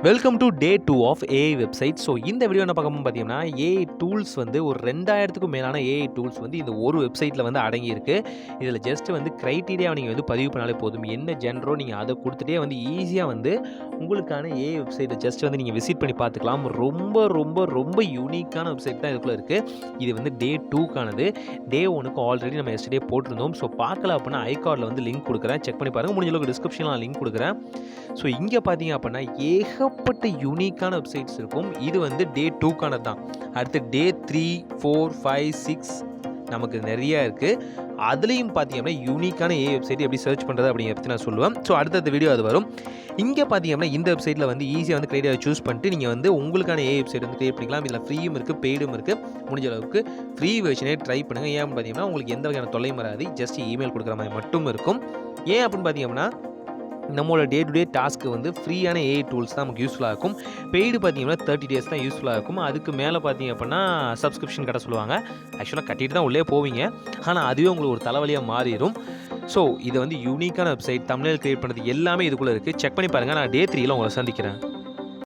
Welcome to day 2 of AI website. So இந்த video என்ன பார்க்கணும் பார்த்தீங்கன்னா, ஏஐ டூல்ஸ் வந்து ஒரு 2000க்கும் மேலான ஏஐ டூல்ஸ் வந்து இந்த ஒரு வெப்சைட்டில் வந்து அடங்கியிருக்கு. இதில் ஜஸ்ட் வந்து க்ரைட்டீரியாவை நீங்கள் வந்து பதிவு பண்ணாலே போதும். என்ன ஜென்ரோ நீங்கள் அதை கொடுத்துட்டே வந்து ஈஸியாக வந்து உங்களுக்கான ஏஐ வெப்சைட்டை ஜஸ்ட் வந்து நீங்கள் விசிட் பண்ணி பார்த்துக்கலாம். ரொம்ப ரொம்ப ரொம்ப யூனிக்கான வெப்சைட் தான் இதுக்குள்ளே இருக்குது. இது வந்து டே 2க்கானது. டே 1க்கு ஆல்ரெடி நம்ம எஸ்டர்டே போட்டிருந்தோம். ஸோ பார்க்கல அப்படின்னா ஐகார்டில் வந்து லிங்க் கொடுக்குறேன், செக் பண்ணி பாருங்கள். முடிஞ்ச அளவுக்கு டிஸ்கிரிப்ஷனில் நான் லிங்க் கொடுக்குறேன். ஸோ இங்கே பார்த்தீங்க அப்படின்னா ஏகப்பட்ட யூனிக்கான வெப்சைட்ஸ் இருக்கும். இது வந்து டே 2க்கானது தான். அடுத்து டே 3, 4, 5, 6 நமக்கு நிறையா இருக்குது. அதுலேயும் பார்த்தீங்க அப்படின்னா யூனிக்கான ஏஐ வெப்சைட் எப்படி சர்ச் பண்ணுறது அப்படிங்கிறத பற்றி நான் சொல்லுவேன். ஸோ அடுத்த வீடியோ அது வரும். இங்கே பார்த்தீங்க அப்படின்னா இந்த வெப்சைட்டில் வந்து ஈஸியாக வந்து கிரியேட்டிவாக சூஸ் பண்ணிட்டு நீங்கள் வந்து உங்களுக்கான ஏஐ வெப்சைட் வந்து கிரியேட் பண்ணிக்கலாம். இதில் ஃப்ரீயும் இருக்குது, பெய்டும் இருக்குது. முடிஞ்ச அளவுக்கு ஃப்ரீ வெர்ஷனே ட்ரை பண்ணுங்கள். ஏன் பார்த்தீங்கன்னா உங்களுக்கு எந்த வகையான தொல்லையும் வராது. ஜஸ்ட் இமெயில் கொடுக்குற மாதிரி மட்டும் இருக்கும். ஏன் அப்படின்னு பார்த்தீங்க அப்படின்னா நம்மளோட டே டு டே டாஸ்க்கு வந்து ஃப்ரீயான ஏஐ டூல்ஸ் தான் நமக்கு யூஸ்ஃபுல்லாக இருக்கும். பெய்டு பார்த்தீங்கன்னா 30 days தான் யூஸ்ஃபுல்லாக இருக்கும். அதுக்கு மேலே பார்த்தீங்க அப்படின்னா சப்ஸ்கிரிப்ஷன் கட்ட சொல்லுவாங்க. ஆக்சுவலாக கட்டிட்டு தான் உள்ளே போவீங்க. ஆனால் அதுவே உங்களுக்கு ஒரு தலைவலியாக மாறிடும். ஸோ இது வந்து யூனிக்கான வெப்சைட். தம்ப்நெயில் கிரியேட் பண்ணுறது எல்லாமே இதுக்குள்ளே இருக்குது. செக் பண்ணி பாருங்கள். நான் டே 3ல் உங்களை சந்திக்கிறேன்.